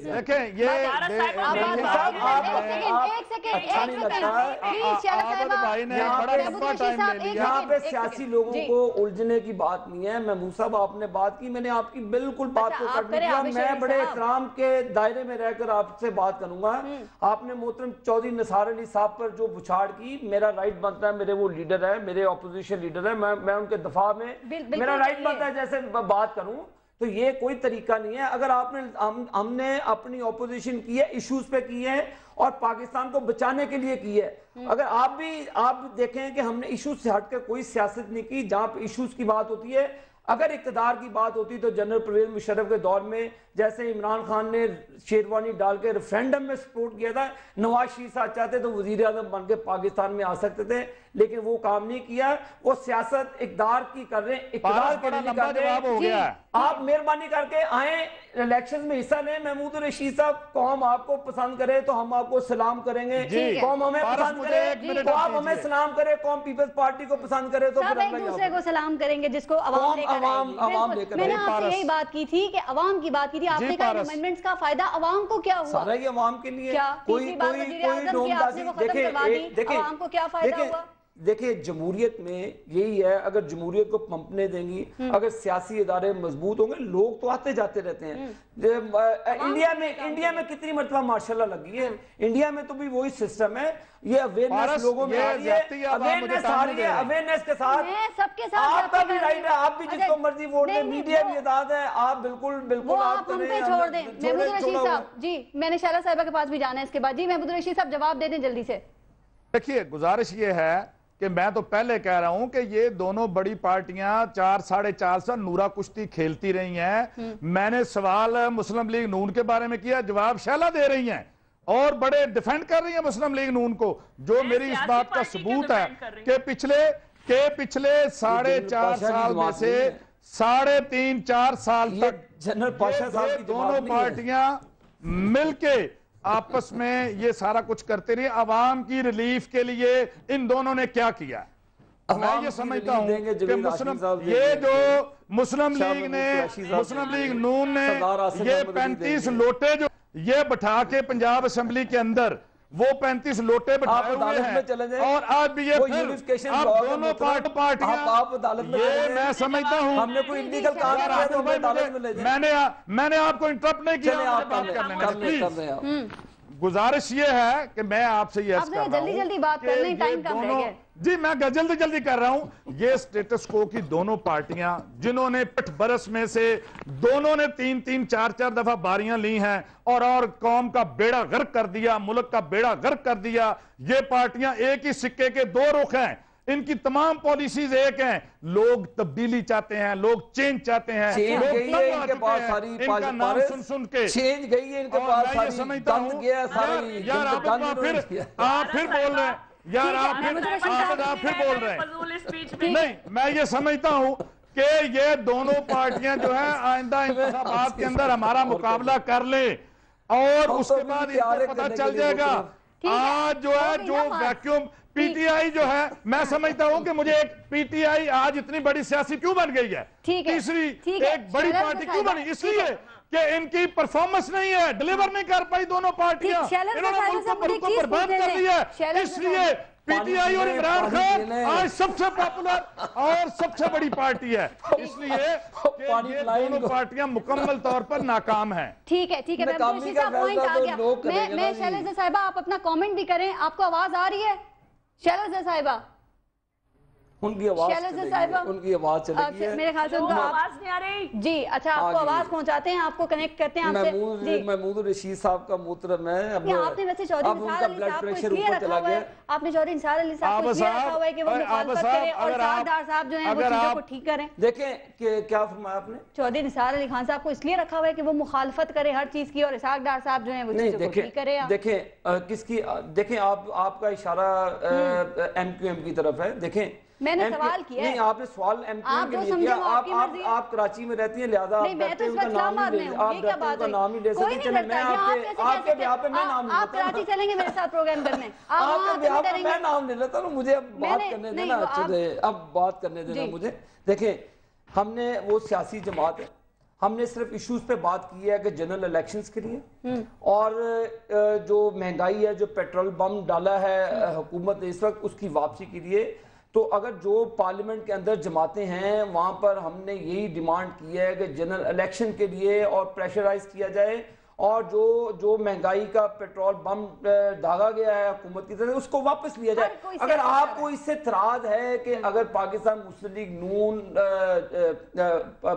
देखें ये भाई ने बड़ा लंबा टाइम ले लिया। यहाँ पे सियासी लोगों को उलझने की बात नहीं है। महमूद साहब आपने बात की, मैंने आपकी बिल्कुल बात को कट दिया। मैं बड़े इकराम के दायरे में रहकर आपसे बात करूंगा। आपने मोहतरम चौधरी निसार अली साहब पर जो बुछाड़ की, मेरा राइट बनता है, मेरे वो लीडर है, मेरे ऑपोजिशन लीडर है, मैं उनके दफा में मेरा राइट बनता है जैसे बात करूं, तो ये कोई तरीका नहीं है। अगर हमने अपनी ऑपोजिशन की है, इश्यूज पे की है और पाकिस्तान को बचाने के लिए की है। अगर आप देखें कि हमने इश्यूज से हटकर कोई सियासत नहीं की। जहां पे इश्यूज की बात होती है, अगर इक्तदार की बात होती तो जनरल परवेज मुशर्रफ के दौर में जैसे इमरान खान ने शेरवानी डाल के रेफरेंडम में सपोर्ट किया था, नवाज शरीफ साहब चाहते तो वजीर आजम बन के पाकिस्तान में आ सकते थे, लेकिन वो काम नहीं किया। वो सियासत इकदार की कर रहे हैं, इकदार के लिए कर रहे हैं। आप मेहरबानी करके आए, इलेक्शन में हिस्सा लें। महमूद रशीद साहब, कौम आपको पसंद करे तो हम आपको सलाम करेंगे, कौम हमें पसंद करे तो आप हमें सलाम करे, कौम पीपल्स पार्टी को पसंद करे तो सब एक दूसरे को सलाम करेंगे जिसको अवाम लेकर। मैंने आपसे यही बात की थी कि अवाम की बात की थी, आपने कहा अमेंडमेंट्स का फायदा अवाम को क्या हुआ? सारा ही अवाम के लिए। कोई अवाम को क्या फायदा हुआ? देखिए जमहूरियत में यही है, अगर जमहूरियत को पंपने देंगी, अगर सियासी इदारे मजबूत होंगे, लोग तो आते जाते रहते हैं। इंडिया में कितनी मरतबा मार्शल लगी है, इंडिया में तो भी वही सिस्टम है। ये अवेयरनेस लोगों में आ रही है, अवेयरनेस आ रही है, अवेयरनेस के साथ सबके साथ आपका भी राइट है, आप भी जिसको मर्जी वोट दें, मीडिया भी आजाद है, आप बिल्कुल आप हम पे छोड़ दें। महमूद रशीद साहब जी, मैंने शैला साहिबा के पास भी जाना है इसके बाद। जी महमूद रशीद साहब जवाब दे दें जल्दी से। देखिए गुजारिश ये है कि मैं तो पहले कह रहा हूं कि ये दोनों बड़ी पार्टियां 4-4.5 साल नूरा कुश्ती खेलती रही हैं। मैंने सवाल मुस्लिम लीग नून के बारे में किया, जवाब शैला दे रही हैं और बड़े डिफेंड कर रही है मुस्लिम लीग नून को, जो मेरी इस बात का सबूत है कि पिछले 4.5 साल में से 3.5-4 साल तक जनरल पाशा साहब की दोनों पार्टियां मिलके आपस में ये सारा कुछ करते रहे। अवाम की रिलीफ के लिए इन दोनों ने क्या किया? मैं ये समझता हूं कि मुस्लिम लीग नून ने ये 35 लोटे जो ये बिठा के पंजाब असेंबली के अंदर वो 35 लोटे बिठाए हुए हैं और आज भी ये दोनों पार्टियां, ये मैं समझता हूं हमने कोई इलीगल काम किया तो हमें अदालत में ले जाए। मैंने आपको इंटरप्ट नहीं किया। गुजारिश ये है कि मैं आपसे ये जल्दी बात कर लें, टाइम कम रह गया। जी मैं जल्दी कर रहा हूं। ये स्टेटस को की दोनों पार्टियां जिन्होंने 8 बरस में से दोनों ने 3-3, 4-4 दफा बारियां ली हैं और कौम का बेड़ा गर्क कर दिया, मुल्क का बेड़ा गर्क कर दिया। ये पार्टियां एक ही सिक्के के 2 रुख हैं, इनकी तमाम पॉलिसीज एक हैं। लोग तब्दीली चाहते हैं, लोग चेंज चाहते हैं, इनके पास सारी इनका नाम सुन के चेंज गई है, इनके पास सारी समझता हूं यार आप फिर बोल रहे हैं यार, आप फिर बोल रहे हैं। नहीं, मैं ये समझता हूं कि ये दोनों पार्टियां जो है आइंदा इंतखाबात के अंदर हमारा मुकाबला कर ले और उसके बाद इसको पता चल जाएगा। आज जो है जो वैक्यूम पीटीआई जो है, मैं समझता हूं कि मुझे एक पीटीआई आज इतनी बड़ी सियासी क्यों बन गई है, तीसरी एक बड़ी पार्टी क्यों बनी? इसलिए कि इनकी परफॉर्मेंस नहीं है, डिलीवर नहीं कर पाई दोनों पार्टियां, इन्होंने मुल्क को बर्बाद कर दिया है। इसलिए पीटीआई और इमरान खान आज सबसे पॉपुलर और सबसे बड़ी पार्टी है, इसलिए ये दोनों पार्टियां मुकम्मल तौर पर नाकाम हैं। ठीक है महमूद साहब, पॉइंट आ गया। मैं शैलजा साहिबा, आप अपना कमेंट भी करें। आपको आवाज आ रही है शैलजा साहिबा? उनकी आवाज चलेगी, मेरे ख्याल से उनको आवाज नहीं आ रही जी। अच्छा, आपको आवाज पहुंचाते हैं, आपको कनेक्ट करते हैं आपसे। महमूद रशीद साहब का मोहतरम है। आपने वैसे चौधरी निसार अली साहब को इसलिए रखा हुआ है, आपने चौधरी निसार अली साहब को इसलिए रखा हुआ है कि वो मुखालफत करें और साहबदार साहब जो है वो चीजों को ठीक करें। देखें क्या फरमाया आपने? चौधरी निसार अली खान साहब को इसलिए रखा हुआ है कि वो मुखालफत करे हर चीज की और इसाकदार साहब जो है वो चीजों को ठीक करे। देखें आपका इशारा MQM की तरफ है। देखें मैंने सवाल किया नहीं, आपने सवाल MQM के लिए किया। आप कराची में रहती हैं, लिहाजा आप तो उनका नाम ही ले सकते हैं। मैं आपके ब्याह पे मैं नाम आप कराची चलेंगे मेरे साथ प्रोग्राम करने, आपके ब्याह पे मैं नाम ले लेता हूँ। मुझे अब बात करने देना, अब बात करने देना मुझे। देखें, हमने वो सियासी जमात है, ہم نے صرف ایشوز پہ بات کی ہے کہ جنرل الیکشنز کے لیے اور جو مہنگائی ہے جو پیٹرول بم ڈالا ہے حکومت نے اس وقت اس کی واپسی کے لیے. تو اگر جو پارلیمنٹ کے اندر جماعتیں ہیں وہاں پر ہم نے یہی ڈیمانڈ کی ہے کہ جنرل الیکشن کے لیے اور پریشرائز کیا جائے اور جو مہنگائی کا پیٹرول بم ڈالا گیا ہے حکومت کی طرف اس کو واپس لیا جائے. اگر آپ کو اس سے اعتراض ہے کہ اگر پاکستان مسلم لیگ نون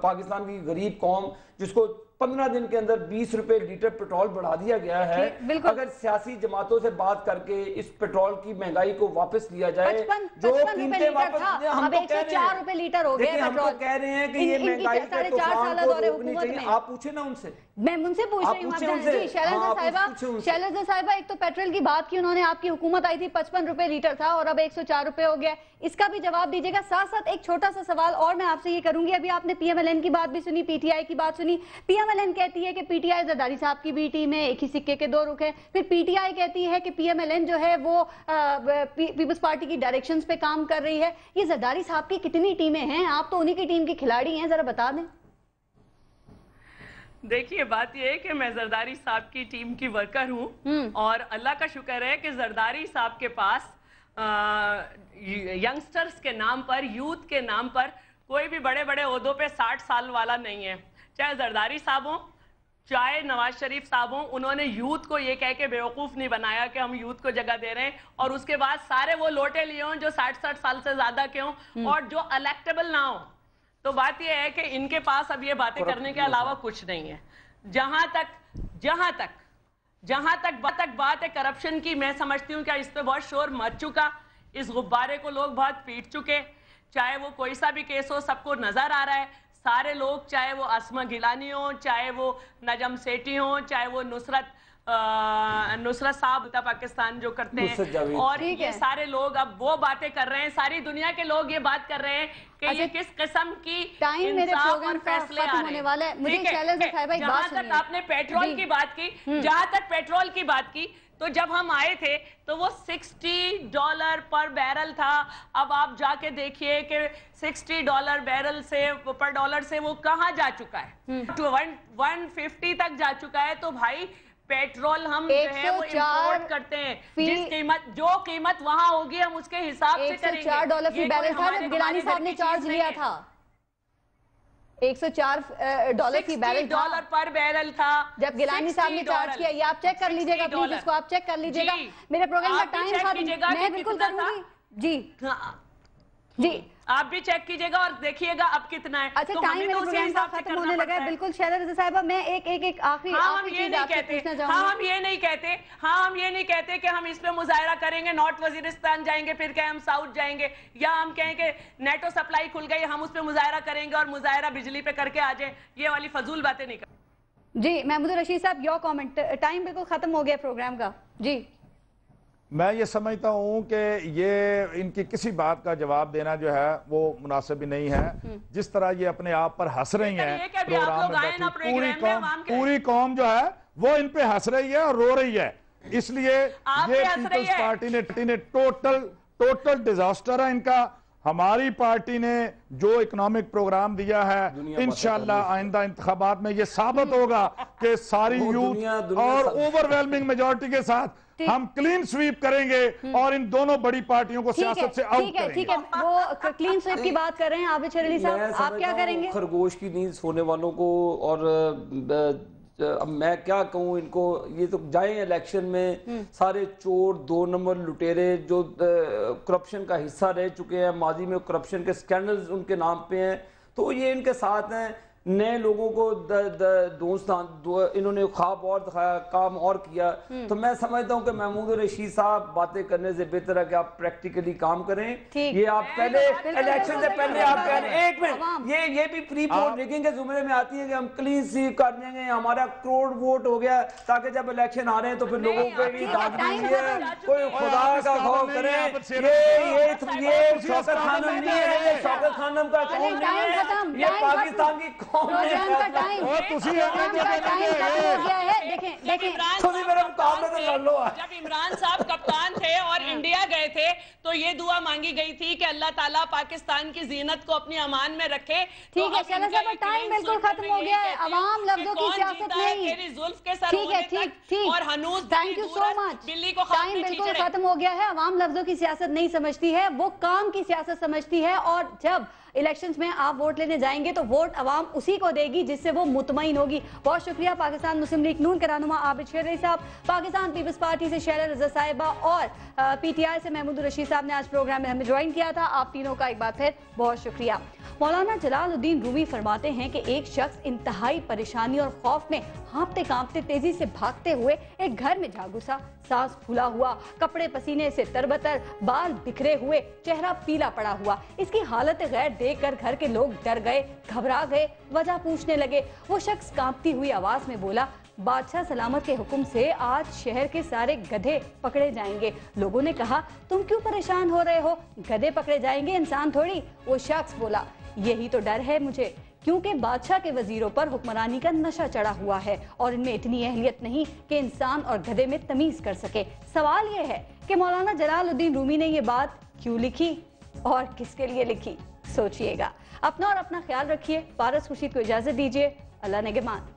پاکستان کی غریب قوم جس کو 15 دن کے اندر 20 روپے لیٹر پیٹرول بڑھا دیا گیا ہے, اگر سیاسی جماعتوں سے بات کر کے اس پیٹرول کی مہنگائی کو واپس لیا جائے جو قیمتیں واپس ہم تو کہہ رہے ہیں کہ یہ مہنگائی کے طوفان کو روکنی چاہیے. آپ پوچھیں نا ان سے, میں ان سے پوچھ رہی ہوں. شیلر صاحبہ ایک تو پیٹرول کی بات کی انہوں نے, آپ کی حکومت آئی تھی 55 روپے لیٹر تھا اور اب 104 روپے ہو گیا, اس کا بھی جواب دیجیے گا. ساتھ ساتھ ایک چھوٹا سا سوال اور میں آپ سے یہ کروں گی, ابھی آپ نے پی ایم ایل این کی بات بھی سنی, پی ٹی آئی کی بات سنی. پی ایم ایل این کہتی ہے کہ پی ٹی آئی زرداری صاحب کی بی ٹیم ہے, ایک ہی سکے کے دو رخ ہیں. پھر پی ٹی آئی کہتی ہے کہ پی ایم ایل این جو ہے وہ پیپلز پارٹی کی ڈائریکشنز پہ کام کر رہی ہے. یہ زرداری صاحب کی کتنی ٹیمیں ہیں؟ آپ تو انہی کی ٹیم کی کھلاڑی ہیں, ذرا بتا دیں. دیکھیے بات یہ ہے کہ میں زرداری صاحب کی ٹیم کی ورکر ہوں اور اللہ کا شکر ہے کہ زرداری صاحب کے پاس ینگسٹرز کے نام پر, یوتھ کے نام پر کوئی بھی بڑے بڑے عہدوں پہ 60 سال والا نہیں ہے. چاہے زرداری صاحب ہوں چاہے نواز شریف صاحب ہوں, انہوں نے یوتھ کو یہ کہہ کے بیوقوف نہیں بنایا کہ ہم یوتھ کو جگہ دے رہے ہیں اور اس کے بعد سارے وہ لوٹے لیے ہوں جو 60 سال سے زیادہ کے ہوں اور جو الیکٹیبل نہ ہوں. تو بات یہ ہے کہ ان کے پاس اب یہ باتیں کرنے کے علاوہ کچھ نہیں ہے. جہاں تک بات ہے کرپشن کی, میں سمجھتی ہوں کہ اس پہ بہت شور مچ چکا, اس غبارے کو لوگ بہت پیٹ چکے. چاہے وہ کوئی سا بھی کیس ہو سب کو نظر آ رہا ہے, سارے لوگ, چاہے وہ اسما گیلانی ہوں, چاہے وہ نجم سیٹھی ہوں, چاہے وہ نصرت صاحب پاکستان جو کرتے ہیں, اور یہ سارے لوگ اب وہ باتیں کر رہے ہیں, ساری دنیا کے لوگ یہ بات کر رہے ہیں کہ یہ کس قسم کی انصاف اور فیصلے آ رہے ہیں. جہاں تک آپ نے پیٹرول کی بات کی, جہاں تک پیٹرول کی بات کی, تو جب ہم آئے تھے تو وہ $60 پر بیرل تھا. اب آپ جا کے دیکھئے کہ $60 بیرل سے پر ڈالر سے وہ کہاں جا چکا ہے, 150 تک جا چکا ہے. تو بھائی پیٹرول ہم جو ہے وہ امپورٹ کرتے ہیں, جس قیمت جو قیمت وہاں ہوگی ہم اس کے حساب سے کریں گے. $104 فی بیرل تھا جب گیلانی صاحب نے چارج لیا تھا, $104 فی بیرل تھا $60 پر بیرل تھا جب گیلانی صاحب نے چارج کیا. یہ آپ چیک کر لیجئے گا پلیز, اس کو آپ چیک کر لیجئے گا. میرے پروگرام کا ٹائم ختم, میں بالکل کروں گی. جی آپ بھی چیک کیجئے گا اور دیکھئے گا اب کتنا ہے. اچھا ٹائم میرے پروگرام کا ختم ہونے لگا ہے. بالکل شہزاد رضا صاحبہ, میں ایک آخری چیز آپ سے پوچھنا چاہوں گی. ہم یہ نہیں کہتے کہ ہم اس پہ مظاہرہ کریں گے, نارتھ وزیرستان جائیں گے, پھر کہیں ہم ساؤتھ جائیں گے, یا ہم کہیں کہ نیٹو سپلائی کھل گئی ہم اس پہ مظاہرہ کریں گے اور مظاہرہ بجلی پہ کر کے آ جائیں. یہ والی فضول باتیں نہیں کریں. جی محمود رشید صاحب, یور کامنٹ. ٹائم بالکل ختم ہو گیا پروگرام کا. جی میں یہ سمجھتا ہوں کہ یہ ان کی کسی بات کا جواب دینا جو ہے وہ مناسب بھی نہیں ہے. جس طرح یہ اپنے آپ پر ہنس رہی ہیں پروگرام میں, پوری قوم جو ہے وہ ان پہ ہنس رہی ہے اور رو رہی ہے. اس لیے یہ پیپلز پارٹی نے ٹوٹل ڈیزاسٹر ہے ان کا. ہماری پارٹی نے جو اکنامک پروگرام دیا ہے انشاءاللہ آئندہ انتخابات میں یہ ثابت ہوگا کہ ساری یوتھ اور اوورویلمنگ میجورٹی کے ساتھ ہم کلین سویپ کریں گے اور ان دونوں بڑی پارٹیوں کو سیاست سے آؤٹ کریں گے. ٹھیک ہے, وہ کلین سویپ کی بات کر رہے ہیں عابد شیر علی صاحب, آپ کیا کریں گے؟ خرگوش کی نیند سونے والوں کو, اور اب میں کیا کہوں ان کو, یہ تو جائیں الیکشن میں سارے چور 2 نمبر لٹیرے جو کرپشن کا حصہ رہ چکے ہیں, ماضی میں کرپشن کے سکینڈلز ان کے نام پہ ہیں, تو یہ ان کے ساتھ ہیں. نئے لوگوں کو انہوں نے خواب اور دکھایا, کام اور کیا. تو میں سمجھتا ہوں کہ محمود رشید صاحب باتیں کرنے سے بہتر ہے کہ آپ پریکٹیکلی کام کریں. یہ آپ پہلے الیکشن سے پہلے آپ کہہ رہے ہیں, ایک منٹ, یہ بھی پری پول ریگنگ کے زمرے میں آتی ہے کہ ہم کلین سویپ کر دیں گے, ہمارا کروڑ ووٹ ہو گیا, تاکہ جب الیکشن آ رہے ہیں تو پھر لوگوں کو بھی داد نہیں ہے. کوئی خدا کا خوف کرے. یہ شوکت خانم نہیں ہے, یہ شوکت خانم کا قوم نہیں ہے, یہ پاکستان کی پروگرام کا ٹائم ختم ہو گیا ہے. دیکھیں میرے مقابلے जब इमरान साहब कप्तान थे और इंडिया गए थे तो ये दुआ मांगी गई थी कि अल्लाह ताला पाकिस्तान की जीनत को अपनी अमान में रखे। ठीक है शैला साहब, टाइम बिल्कुल खत्म हो गया है। अवाम लफ्जों की सियासत नहीं। ठीक है, ठीक और हनूज, thank you so much. Time बिल्कुल खत्म हो गया है। अवाम लफ्जों की सियासत नहीं समझती है, वो काम की सियासत समझती है। और जब इलेक्शंस में आप वोट लेने जाएंगे तो वोट अवाम उसी को देगी जिससे वो मुतमईन होगी। बहुत शुक्रिया पाकिस्तान मुस्लिम लीग नून के रहनुमा आबिद शेर साहब, पाकिस्तान पीपल्स पार्टी से शैला रज़ा साहिबा और पीटीआई से महमूद रशीद साहब ने आज प्रोग्राम में हमें ज्वाइन किया था। आप तीनों का एक बार फिर बहुत शुक्रिया। मौलाना जलालुद्दीन रूमी फरमाते हैं कि एक शख्स इंतहाई परेशानी और खौफ में हाँफते कांपते तेजी से भागते हुए एक घर में जा घुसा। सांस फूला हुआ, कपड़े पसीने से तरबतर, बाल बिखरे हुए, चेहरा पीला पड़ा हुआ। इसकी हालत गैर देखकर घर के लोग डर गए, घबरा गए, वजह पूछने लगे। वो शख्स कांपती हुई आवाज में बोला, बादशाह सलामत के हुक्म से आज शहर के सारे गधे पकड़े जाएंगे। लोगों ने कहा, तुम क्यों परेशान हो रहे हो, गधे पकड़े जाएंगे, इंसान थोड़ी। वो शख्स बोला, यही तो डर है मुझे, क्योंकि बादशाह के वजीरों पर हुक्मरानी का नशा चढ़ा हुआ है और इनमें इतनी अहलियत नहीं कि इंसान और गधे में तमीज कर सके। सवाल यह है कि मौलाना जलालुद्दीन रूमी ने ये बात क्यों लिखी और किसके लिए लिखी, सोचिएगा। अपना और अपना ख्याल रखिए। पारस खुर्शीद को इजाजत दीजिए। अल्लाह निगहबान।